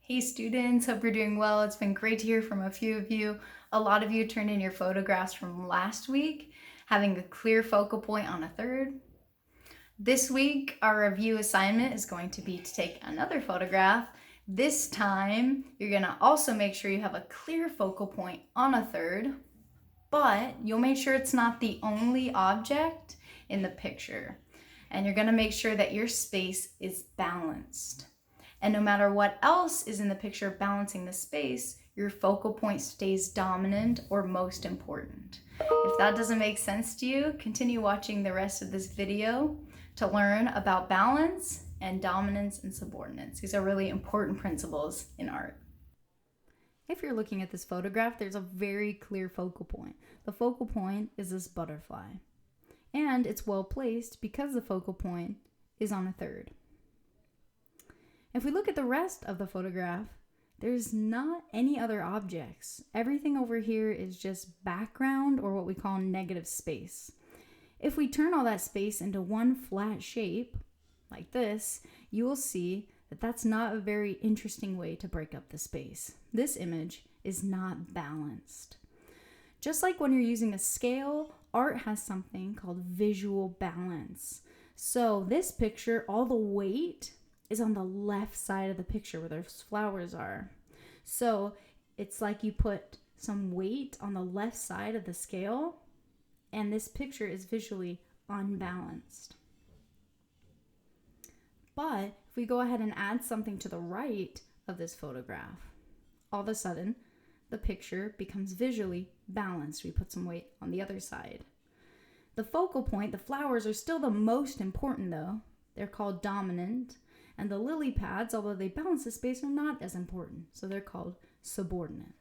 Hey students, hope you're doing well. It's been great to hear from a few of you. A lot of you turned in your photographs from last week, having a clear focal point on a third. This week, our review assignment is going to be to take another photograph. This time, you're gonna also make sure you have a clear focal point on a third, but you'll make sure it's not the only object in the picture. And you're gonna make sure that your space is balanced. And no matter what else is in the picture balancing the space, your focal point stays dominant or most important. If that doesn't make sense to you, continue watching the rest of this video to learn about balance and dominance and subordinates. These are really important principles in art. If you're looking at this photograph, there's a very clear focal point. The focal point is this butterfly. And it's well placed because the focal point is on a third. If we look at the rest of the photograph, there's not any other objects. Everything over here is just background, or what we call negative space. If we turn all that space into one flat shape, like this, you will see that that's not a very interesting way to break up the space. This image is not balanced. Just like when you're using a scale, art has something called visual balance. So this picture, all the weight is on the left side of the picture where those flowers are. So it's like you put some weight on the left side of the scale, and this picture is visually unbalanced. But if we go ahead and add something to the right of this photograph, all of a sudden the picture becomes visually balanced. We put some weight on the other side. The focal point, the flowers, are still the most important though. They're called dominant. And the lily pads, although they balance the space, are not as important, so they're called subordinate.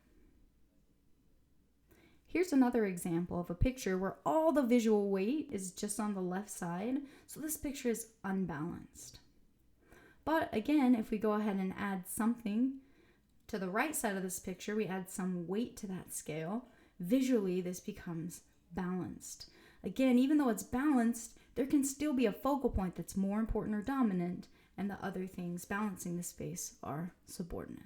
Here's another example of a picture where all the visual weight is just on the left side, so this picture is unbalanced. But again, if we go ahead and add something to the right side of this picture, we add some weight to that scale, visually this becomes balanced. Again, even though it's balanced, there can still be a focal point that's more important or dominant, and the other things balancing the space are subordinate.